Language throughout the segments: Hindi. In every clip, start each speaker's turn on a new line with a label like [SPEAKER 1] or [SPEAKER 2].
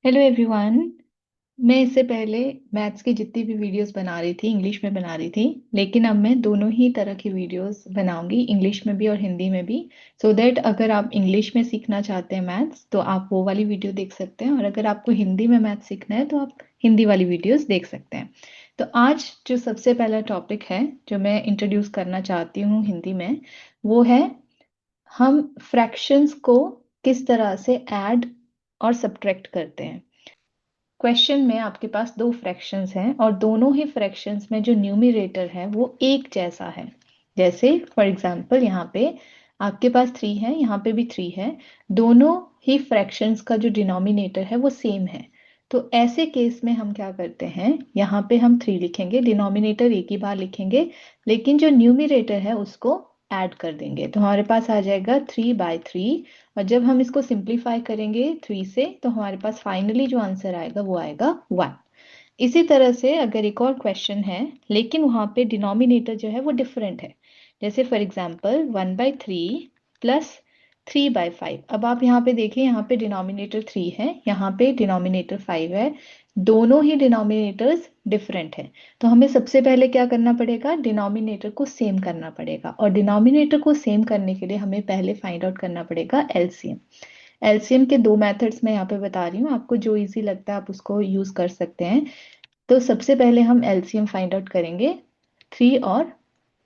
[SPEAKER 1] Hello everyone. मैं इससे पहले मैथ्स की जितनी भी वीडियोस बना रही थी इंग्लिश में बना रही थी, लेकिन अब मैं दोनों ही तरह की वीडियोस बनाऊंगी, इंग्लिश में भी और हिंदी में भी। सो दैट अगर आप इंग्लिश में सीखना चाहते हैं मैथ्स तो आप वो वाली वीडियो देख सकते हैं, और अगर आपको हिंदी में मैथ्स सीखना है तो आप हिंदी वाली वीडियोस देख सकते हैं। तो आज जो सबसे पहला टॉपिक है जो मैं इंट्रोड्यूस करना चाहती हूँ हिंदी में, वो है हम फ्रैक्शंस को किस तरह से ऐड और सब्ट्रैक्ट करते हैं। क्वेश्चन में आपके पास दो फ्रैक्शंस हैं और दोनों ही फ्रैक्शंस में जो न्यूमरेटर है वो एक जैसा है। जैसे फॉर एग्जांपल यहाँ पे आपके पास 3 है, यहाँ पे भी 3 है। दोनों ही फ्रैक्शंस का जो डिनोमिनेटर है वो सेम है। तो ऐसे केस में हम क्या करते हैं, यहाँ पे हम 3 लिखेंगे, डिनोमिनेटर एक ही बार लिखेंगे, लेकिन जो न्यूमरेटर है उसको ऐड कर देंगे। तो हमारे पास आ जाएगा 3/3। और जब हम इसको सिंप्लीफाई करेंगे 3 से तो हमारे पास फाइनली जो आंसर आएगा वो आएगा 1। इसी तरह से अगर एक और क्वेश्चन है लेकिन वहां पे डिनोमिनेटर जो है वो डिफरेंट है, जैसे फॉर एग्जांपल 1/3 प्लस 3/5। अब आप यहाँ पे देखिए, यहाँ पे डिनोमिनेटर 3 है, यहाँ पे डिनोमिनेटर 5 है। दोनों ही डिनोमिनेटर्स डिफरेंट है। तो हमें सबसे पहले क्या करना पड़ेगा, डिनोमिनेटर को सेम करना पड़ेगा, और डिनोमिनेटर को सेम करने के लिए हमें पहले फाइंड आउट करना पड़ेगा एलसीएम। एलसीएम के दो मेथड्स मैं यहाँ पे बता रही हूँ, आपको जो इजी लगता है आप उसको यूज कर सकते हैं। तो सबसे पहले हम एलसीएम फाइंड आउट करेंगे 3 और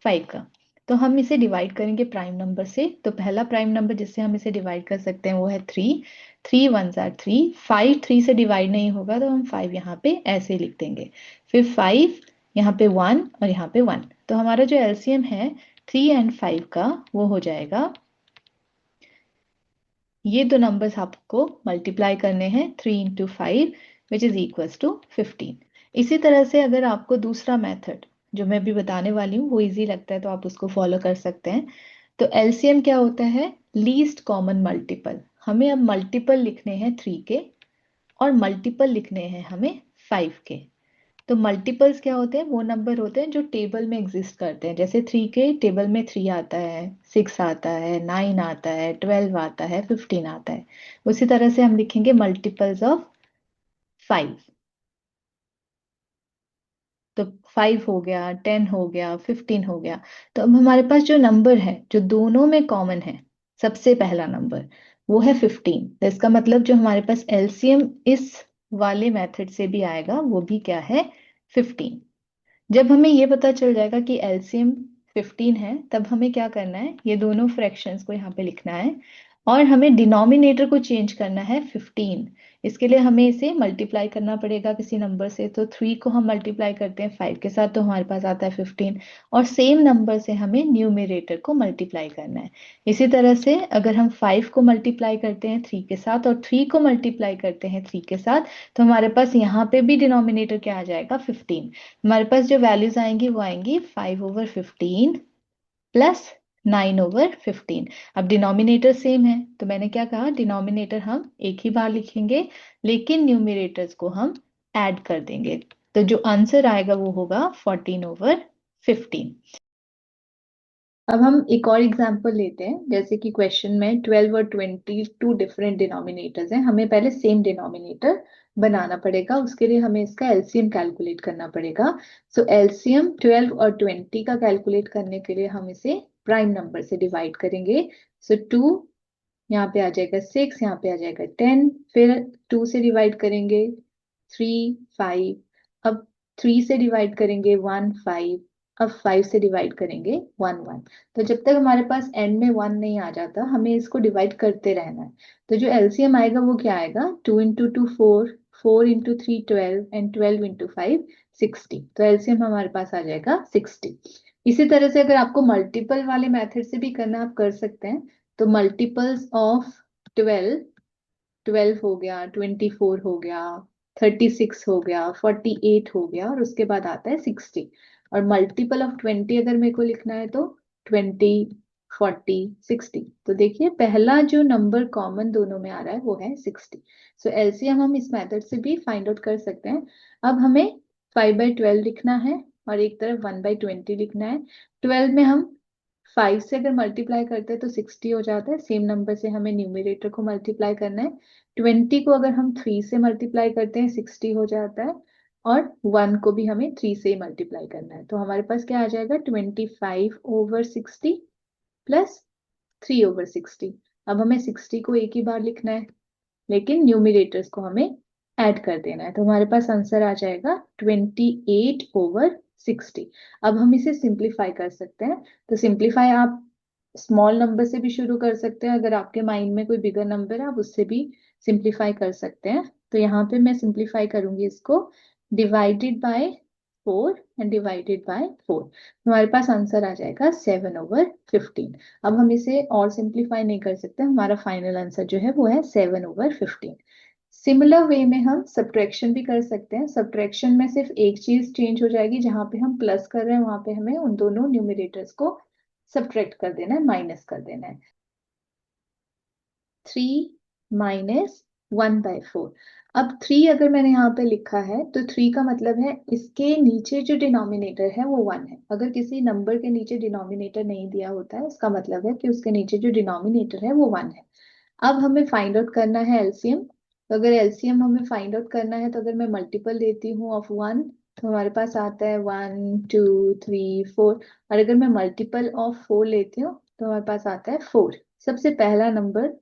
[SPEAKER 1] 5 का। तो हम इसे डिवाइड करेंगे प्राइम नंबर से। तो पहला प्राइम नंबर जिससे हम इसे डिवाइड कर सकते हैं वो है 3। 3 1 3, 5 3 से डिवाइड नहीं होगा तो हम 5 यहाँ पे ऐसे लिख देंगे। फिर 5 यहाँ पे 1 और यहाँ पे 1। तो हमारा जो एलसीएम है 3 और 5 का वो हो जाएगा, ये दो नंबर्स आपको मल्टीप्लाई करने हैं, 3 × 5 विच इज इक्वल्स टू 15। इसी तरह से अगर आपको दूसरा मेथड जो मैं अभी बताने वाली हूँ वो इजी लगता है तो आप उसको फॉलो कर सकते हैं। तो एलसीएम क्या होता है, लीस्ट कॉमन मल्टीपल। हमें अब मल्टीपल लिखने हैं 3 के और मल्टीपल लिखने हैं हमें 5 के। तो मल्टीपल्स क्या होते हैं, वो नंबर होते हैं जो टेबल में एग्जिस्ट करते हैं। जैसे 3 के टेबल में 3 आता है, 6 आता है, 9 आता है, 12 आता है, 15 आता है। उसी तरह से हम लिखेंगे मल्टीपल्स ऑफ 5। तो 5 हो गया, 10 हो गया, 15 हो गया। तो अब हमारे पास जो नंबर है जो दोनों में कॉमन है, सबसे पहला नंबर वो है 15। तो इसका मतलब जो हमारे पास एलसीएम इस वाले मेथड से भी आएगा वो भी क्या है, 15। जब हमें ये पता चल जाएगा कि एलसीएम 15 है तब हमें क्या करना है, ये दोनों फ्रैक्शंस को यहाँ पे लिखना है और हमें डिनोमिनेटर को चेंज करना है 15। इसके लिए हमें इसे मल्टीप्लाई करना पड़ेगा किसी नंबर से। तो 3 को हम मल्टीप्लाई करते हैं 5 के साथ तो हमारे पास आता है 15, और सेम नंबर से हमें न्यूमरेटर को मल्टीप्लाई करना है। इसी तरह से अगर हम 5 को मल्टीप्लाई करते हैं 3 के साथ और 3 को मल्टीप्लाई करते हैं 3 के साथ तो हमारे पास यहाँ पे भी डिनोमिनेटर क्या आ जाएगा, 15। हमारे पास जो वैल्यूज आएंगी वो आएंगी 5/15 प्लस 9/15। अब डिनोमिनेटर सेम है तो मैंने क्या कहा, डिनोमिनेटर हम एक ही बार लिखेंगे लेकिन न्यूमरेटर्स को हम ऐड कर देंगे। तो जो आंसर आएगा वो होगा 14/15। अब हम एक और एग्जांपल लेते हैं, जैसे कि क्वेश्चन में 12 और 20 टू डिफरेंट डिनोमिनेटर्स हैं। हमें पहले सेम डिनोमिनेटर बनाना पड़ेगा, उसके लिए हमें इसका एलसीएम कैलकुलेट करना पड़ेगा। सो एलसीएम 12 और 20 का कैलकुलेट करने के लिए हम इसे प्राइम नंबर से डिवाइड करेंगे। सो 2 यहाँ पे आ जाएगा, 6 यहाँ पे आ जाएगा 10, फिर 2 से डिवाइड करेंगे 3 5। अब 3 से डिवाइड करेंगे 1 5। अब 5 से डिवाइड करेंगे 1 1। तो जब तक हमारे पास एंड में 1 नहीं आ जाता हमें इसको डिवाइड करते रहना है। तो जो एलसीएम आएगा वो क्या आएगा, 2 × 2 4, 4 × 3 12 एंड 12 × 5 60। तो एलसीएम हमारे पास आ जाएगा 60। इसी तरह से अगर आपको मल्टीपल वाले मेथड से भी करना आप कर सकते हैं। तो मल्टीपल्स ऑफ 12, 12 हो गया, 24 हो गया, 36 हो गया, 48 हो गया, और उसके बाद आता है 60। और मल्टीपल ऑफ 20 अगर मेरे को लिखना है तो 20 40 60। तो देखिए पहला जो नंबर कॉमन दोनों में आ रहा है वो है 60। सो एलसीएम हम इस मेथड से भी फाइंड आउट कर सकते हैं। अब हमें 5/12 लिखना है और एक तरफ 1/20 लिखना है। 12 में हम 5 से अगर मल्टीप्लाई करते हैं तो 60 हो जाता है। सेम नंबर से हमें न्यूमरेटर को मल्टीप्लाई करना है। 20 को अगर हम 3 से मल्टीप्लाई करते हैं 60 हो जाता है। और 1 को भी हमें 3 से ही मल्टीप्लाई करना है। तो हमारे पास क्या आ जाएगा, 25/60 प्लस 3/60। अब हमें 60 को एक ही बार लिखना है, लेकिन न्यूमिनेटर्स को हमें ऐड कर देना है। तो हमारे पास आंसर आ जाएगा 28/60। अब हम इसे सिंप्लीफाई कर सकते हैं। तो सिंप्लीफाई आप स्मॉल नंबर से भी शुरू कर सकते हैं। अगर आपके माइंड में कोई बिगर नंबर है आप उससे भी सिंप्लीफाई कर सकते हैं। तो यहाँ पे मैं सिंप्लीफाई करूंगी इसको, divided by 4 and divided by 4। हमारे पास आंसर आ जाएगा 7/15। अब हम इसे और सिंप्लीफाई नहीं कर सकते, हमारा फाइनल आंसर जो है वो है 7/15। सिमिलर वे में हम सब्ट्रैक्शन भी कर सकते हैं। सब्ट्रैक्शन में सिर्फ एक चीज चेंज हो जाएगी, जहां पे हम प्लस कर रहे हैं वहां पे हमें उन दोनों न्यूमिनेटर्स को सब्ट्रैक्ट कर देना है, माइनस कर देना है। 3 - 1/4। अब 3 अगर मैंने यहाँ पे लिखा है तो 3 का मतलब है इसके नीचे जो डिनोमिनेटर है वो 1 है। अगर किसी नंबर के नीचे डिनोमिनेटर नहीं दिया होता है इसका मतलब है कि उसके नीचे जो डिनोमिनेटर है वो 1 है। अब हमें फाइंड आउट करना है एलसीएम। तो अगर एलसीएम हमें फाइंड आउट करना है तो अगर मैं मल्टीपल लेती हूँ ऑफ 1 तो हमारे पास आता है 1 2 3 4। और अगर मैं मल्टीपल ऑफ 4 लेती हूँ तो हमारे पास आता है 4। सबसे पहला नंबर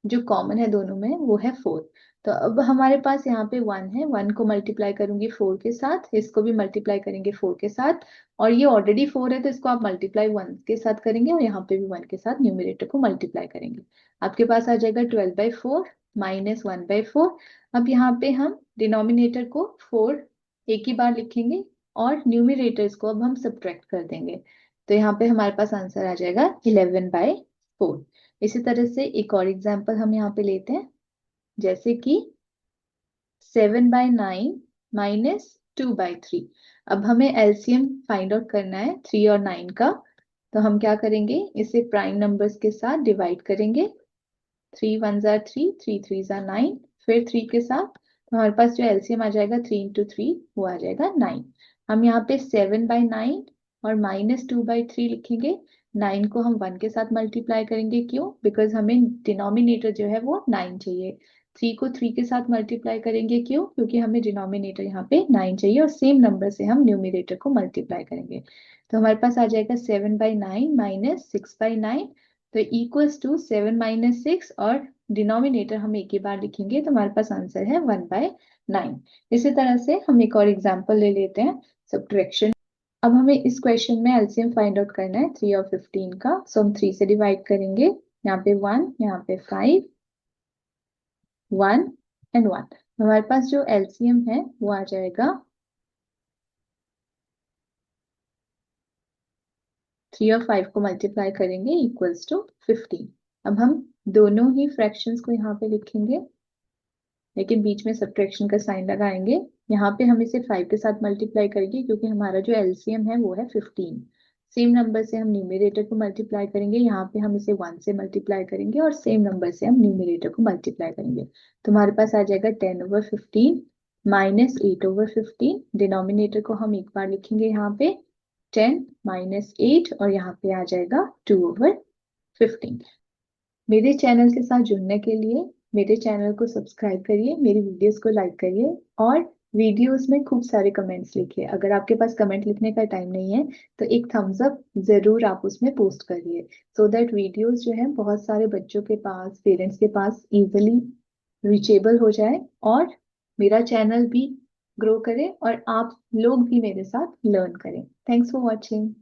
[SPEAKER 1] जो कॉमन है दोनों में वो है 4। तो अब हमारे पास यहाँ पे 1 है, 1 को मल्टीप्लाई करूंगी 4 के साथ, इसको भी मल्टीप्लाई करेंगे 4 के साथ। और ये ऑलरेडी 4 है तो इसको आप मल्टीप्लाई 1 के साथ करेंगे और यहाँ पे भी 1 के साथ न्यूमरेटर को मल्टीप्लाई करेंगे। आपके पास आ जाएगा 12/4 माइनस 1/4। अब यहाँ पे हम डिनोमिनेटर को 4 एक ही बार लिखेंगे और न्यूमरेटर्स को अब हम सब्ट्रैक्ट कर देंगे। तो यहाँ पे हमारे पास आंसर आ जाएगा 11/4। इसी तरह से एक और एग्जांपल हम यहाँ पे लेते हैं, जैसे कि 7/9 माइनस 2/3। अब हमें एलसीएम फाइंड आउट करना है 3 और 9 का। तो हम क्या करेंगे, इसे प्राइम नंबर्स के साथ डिवाइड करेंगे। 3 1 3, 3 3 9, फिर 3 के साथ। तो हमारे पास जो एलसीएम आ जाएगा 3 × 3 वो आ जाएगा 9। हम यहाँ पे 7/9 और -2/3 लिखेंगे। 9 को हम 1 के साथ मल्टीप्लाई करेंगे, क्यों, बिकॉज हमें डिनोमिनेटर जो है वो 9 चाहिए। 3 को 3 के साथ मल्टीप्लाई करेंगे, क्यों, क्योंकि हमें डिनोमिनेटर यहाँ पे 9 चाहिए और सेम नंबर से हम न्यूमिनेटर को मल्टीप्लाई करेंगे। तो हमारे पास आ जाएगा 7/9 माइनस 6/9। तो इक्वल्स टू 7 - 6 और डिनोमिनेटर हम एक ही बार लिखेंगे तो हमारे पास आंसर है 1/9। इसी तरह से हम एक और एग्जांपल ले लेते हैं, सब्ट्रैक्शन। अब हमें इस क्वेश्चन में एलसीएम फाइंड आउट करना है 3 और 15 का। सो हम 3 से डिवाइड करेंगे, यहाँ पे 1, यहाँ पे 5, 1 एंड 1। हमारे पास जो एलसीएम है वो आ जाएगा 3 और 5 को मल्टीप्लाई करेंगे इक्वल्स टू 15। अब हम दोनों ही फ्रैक्शंस को यहाँ पे लिखेंगे, लेकिन बीच में सब्ट्रैक्शन का साइन लगाएंगे। यहाँ पे हम इसे 5 के साथ मल्टीप्लाई करेंगे क्योंकि हमारा जो एलसीएम है वो है 15। सेम नंबर से हम न्यूमरेटर को मल्टीप्लाई करेंगे, यहाँ पे हम इसे 1 से मल्टीप्लाई करेंगे और सेम नंबर से हम न्यूमरेटर को मल्टीप्लाई करेंगे। तो हमारे पास आ जाएगा 10/15 माइनस 8/15। डिनोमिनेटर को हम एक बार लिखेंगे यहाँ पे 10 - 8 और यहाँ पे आ जाएगा 2/15। मेरे चैनल के साथ जुड़ने के लिए मेरे चैनल को सब्सक्राइब करिए, मेरी वीडियोस को लाइक करिए और वीडियोस में खूब सारे कमेंट्स लिखिए। अगर आपके पास कमेंट लिखने का टाइम नहीं है तो एक थम्स अप जरूर आप उसमें पोस्ट करिए, सो दैट वीडियोस जो है बहुत सारे बच्चों के पास, पेरेंट्स के पास इजीली रीचेबल हो जाए और मेरा चैनल भी ग्रो करे और आप लोग भी मेरे साथ लर्न करें। Thanks for watching.